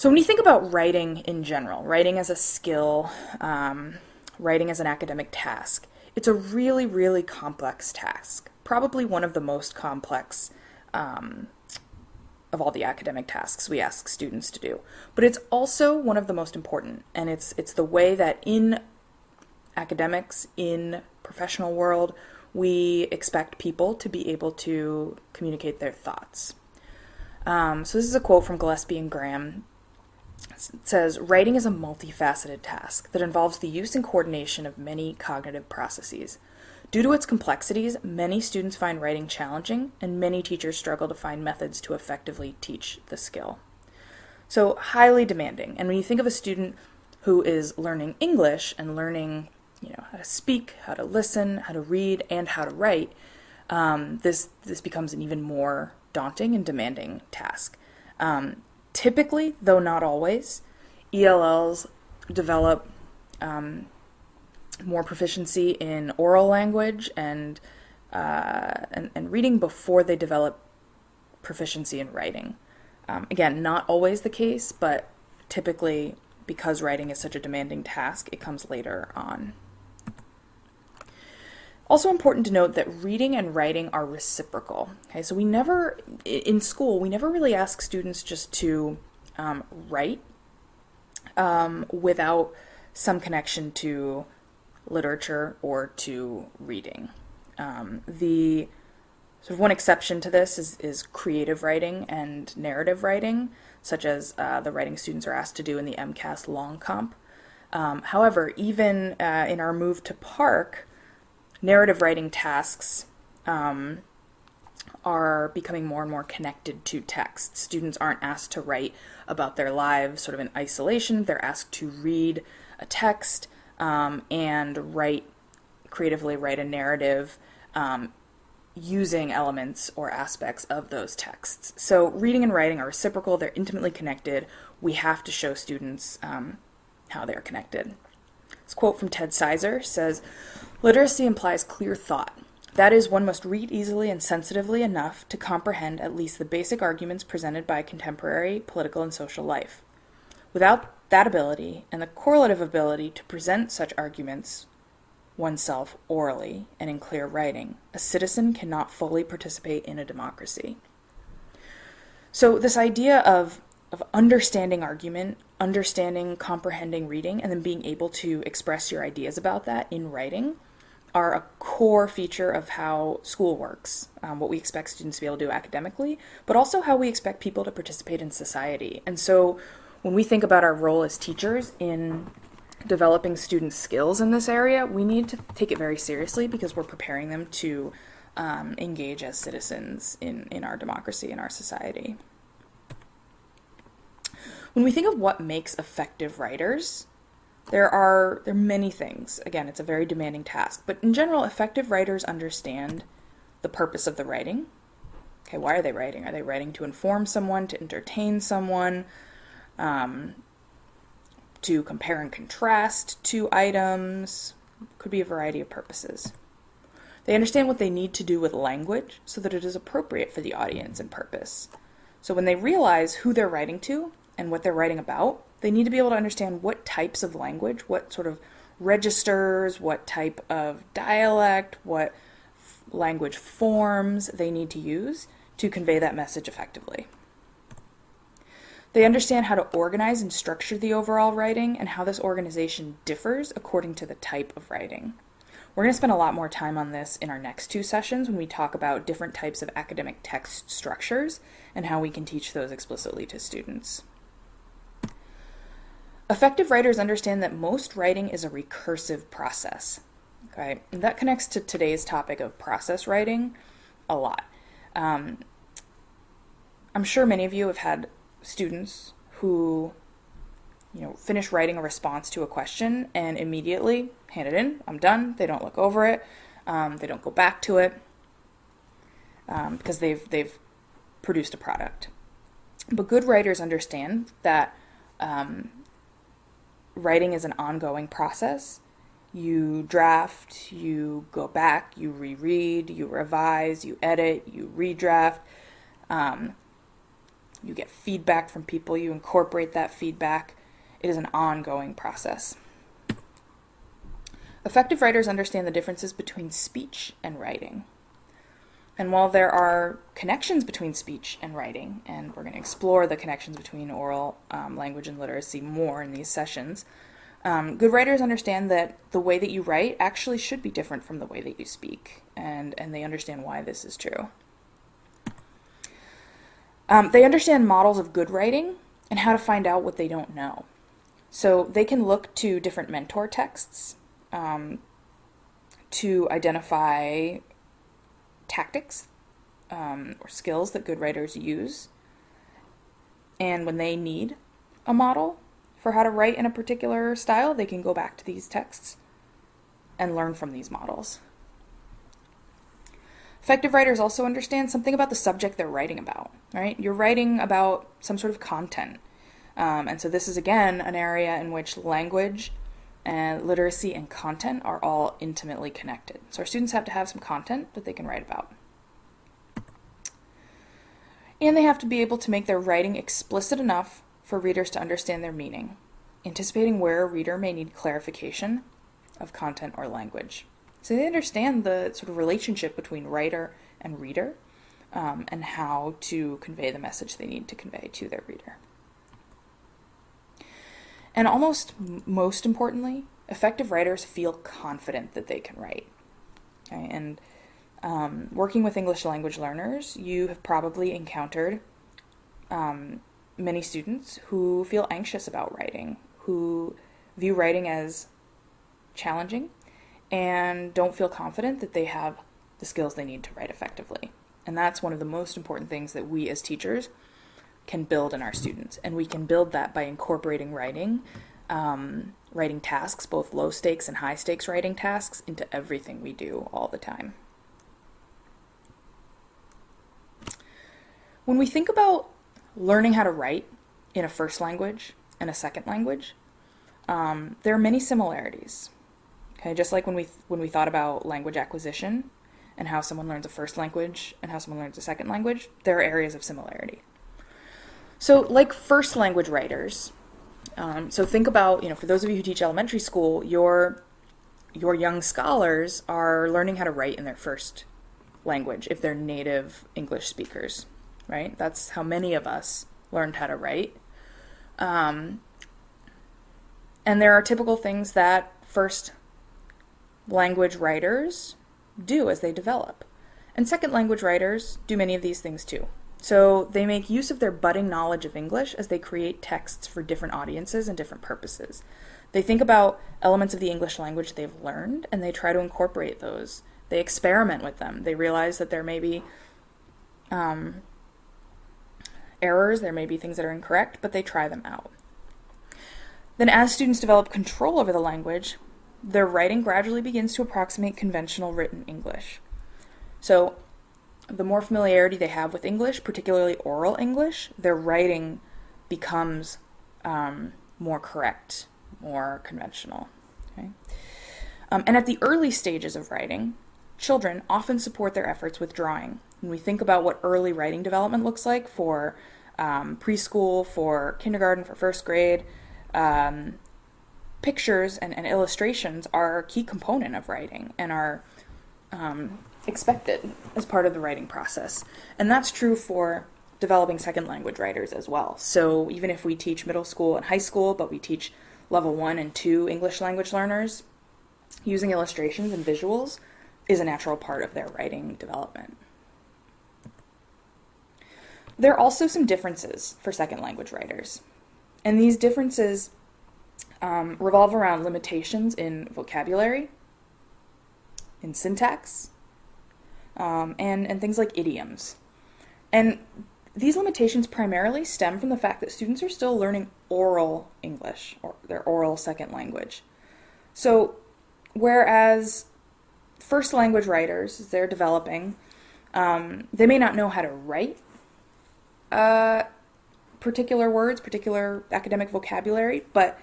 So when you think about writing in general, writing as a skill, writing as an academic task, it's a really, really complex task. Probably one of the most complex of all the academic tasks we ask students to do. But it's also one of the most important, and it's the way that in academics, in professional world, we expect people to be able to communicate their thoughts. So this is a quote from Gillespie and Graham. It says, "Writing is a multifaceted task that involves the use and coordination of many cognitive processes. Due to its complexities, many students find writing challenging, and many teachers struggle to find methods to effectively teach the skill." So highly demanding. And when you think of a student who is learning English and learning, how to speak, how to listen, how to read, and how to write, this becomes an even more daunting and demanding task. Typically, though not always, ELLs develop more proficiency in oral language and reading before they develop proficiency in writing. Again, not always the case, but typically, because writing is such a demanding task, it comes later on. Also important to note that reading and writing are reciprocal. Okay, so in school, we never really ask students just to write without some connection to literature or to reading. The sort of one exception to this is creative writing and narrative writing, such as the writing students are asked to do in the MCAS Long Comp. However, even in our move to PARC, narrative writing tasks are becoming more and more connected to text. Students aren't asked to write about their lives sort of in isolation. They're asked to read a text and creatively write a narrative using elements or aspects of those texts. So reading and writing are reciprocal. They're intimately connected. We have to show students how they're connected. This quote from Ted Sizer says, "Literacy implies clear thought. That is, one must read easily and sensitively enough to comprehend at least the basic arguments presented by contemporary political and social life. Without that ability and the correlative ability to present such arguments oneself orally and in clear writing, a citizen cannot fully participate in a democracy." So this idea of understanding argument, understanding, comprehending reading, and then being able to express your ideas about that in writing are a core feature of how school works, what we expect students to be able to do academically, but also how we expect people to participate in society. And so when we think about our role as teachers in developing student skills in this area, we need to take it very seriously because we're preparing them to engage as citizens in our democracy, in our society. When we think of what makes effective writers, there are many things. Again, it's a very demanding task, but in general, effective writers understand the purpose of the writing. Okay, why are they writing? Are they writing to inform someone, to entertain someone, to compare and contrast two items? Could be a variety of purposes. They understand what they need to do with language so that it is appropriate for the audience and purpose. So when they realize who they're writing to and what they're writing about, they need to be able to understand what types of language, what sort of registers, what type of dialect, what language forms they need to use to convey that message effectively. They understand how to organize and structure the overall writing and how this organization differs according to the type of writing. We're going to spend a lot more time on this in our next two sessions when we talk about different types of academic text structures and how we can teach those explicitly to students. Effective writers understand that most writing is a recursive process. Okay, and that connects to today's topic of process writing a lot. I'm sure many of you have had students who, finish writing a response to a question and immediately hand it in. I'm done. They don't look over it. They don't go back to it because they've produced a product. But good writers understand that writing is an ongoing process. You draft, you go back, you reread, you revise, you edit, you redraft. You get feedback from people, you incorporate that feedback. It is an ongoing process. Effective writers understand the differences between speech and writing. And while there are connections between speech and writing, and we're going to explore the connections between oral language and literacy more in these sessions, good writers understand that the way that you write actually should be different from the way that you speak, and they understand why this is true. They understand models of good writing and how to find out what they don't know. So they can look to different mentor texts to identify tactics or skills that good writers use. And when they need a model for how to write in a particular style, they can go back to these texts and learn from these models. Effective writers also understand something about the subject they're writing about, right? You're writing about some sort of content. And so this is, again, an area in which language and literacy and content are all intimately connected. So our students have to have some content that they can write about. And they have to be able to make their writing explicit enough for readers to understand their meaning, anticipating where a reader may need clarification of content or language. So they understand the sort of relationship between writer and reader, and how to convey the message they need to convey to their reader. And almost most importantly, effective writers feel confident that they can write. Okay? And working with English language learners, you have probably encountered many students who feel anxious about writing, who view writing as challenging, and don't feel confident that they have the skills they need to write effectively. And that's one of the most important things that we as teachers can build in our students. And we can build that by incorporating writing tasks, both low stakes and high stakes writing tasks, into everything we do all the time. When we think about learning how to write in a first language and a second language, there are many similarities. Okay, just like when we thought about language acquisition and how someone learns a first language and how someone learns a second language, there are areas of similarity. So like first language writers, so think about, for those of you who teach elementary school, your young scholars are learning how to write in their first language if they're native English speakers, right? That's how many of us learned how to write. And there are typical things that first language writers do as they develop. And second language writers do many of these things too. So they make use of their budding knowledge of English as they create texts for different audiences and different purposes. They think about elements of the English language they've learned and they try to incorporate those. They experiment with them. They realize that there may be errors, there may be things that are incorrect, but they try them out. Then as students develop control over the language, their writing gradually begins to approximate conventional written English. So the more familiarity they have with English, particularly oral English, their writing becomes more correct, more conventional. Okay? And at the early stages of writing, children often support their efforts with drawing. When we think about what early writing development looks like for preschool, for kindergarten, for first grade, pictures and illustrations are a key component of writing and are expected as part of the writing process. And that's true for developing second language writers as well. So even if we teach middle school and high school, but we teach level 1 and 2 English language learners, using illustrations and visuals is a natural part of their writing development. There are also some differences for second language writers. And these differences revolve around limitations in vocabulary, in syntax, and things like idioms. And these limitations primarily stem from the fact that students are still learning oral English, or their oral second language. So whereas first language writers, as they're developing, they may not know how to write particular words, particular academic vocabulary, but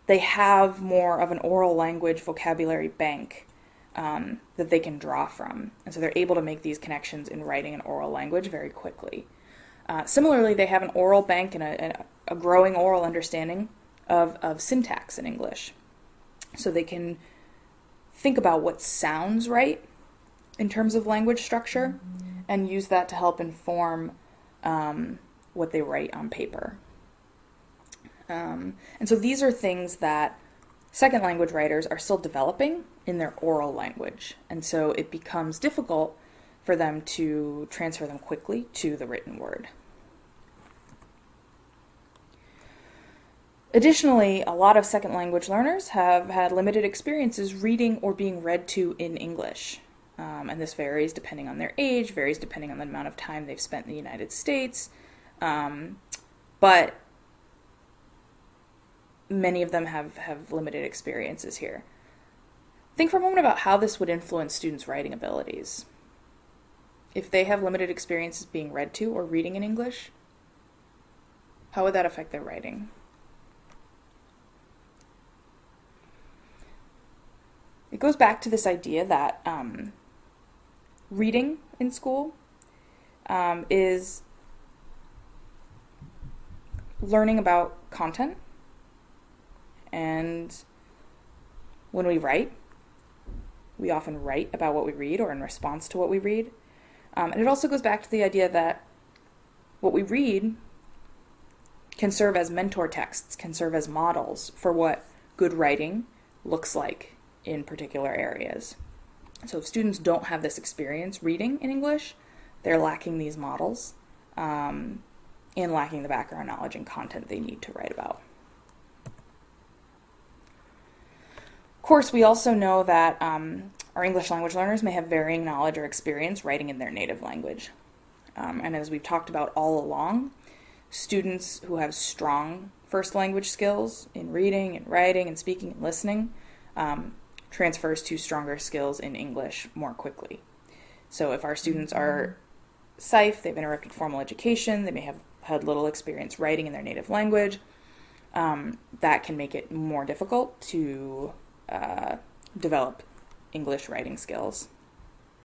they have more of an oral language vocabulary bank that they can draw from. And so they're able to make these connections in writing and oral language very quickly. Similarly, they have an oral bank and a growing oral understanding of syntax in English. So they can think about what sounds right in terms of language structure and use that to help inform what they write on paper. And so these are things that second language writers are still developing in their oral language. And so it becomes difficult for them to transfer them quickly to the written word. Additionally, a lot of second language learners have had limited experiences reading or being read to in English. And this varies depending on their age, varies depending on the amount of time they've spent in the United States. But many of them have limited experiences here. Think for a moment about how this would influence students' writing abilities. If they have limited experiences being read to or reading in English, how would that affect their writing? It goes back to this idea that reading in school is learning about content, and when we write, we often write about what we read or in response to what we read. And it also goes back to the idea that what we read can serve as mentor texts, can serve as models for what good writing looks like in particular areas. So if students don't have this experience reading in English, they're lacking these models and lacking the background knowledge and content they need to write about. Of course, we also know that our English language learners may have varying knowledge or experience writing in their native language. And as we've talked about all along, students who have strong first language skills in reading and writing and speaking and listening transfers to stronger skills in English more quickly. So if our students are SIFE, they've interrupted formal education, they may have had little experience writing in their native language, that can make it more difficult to develop English writing skills.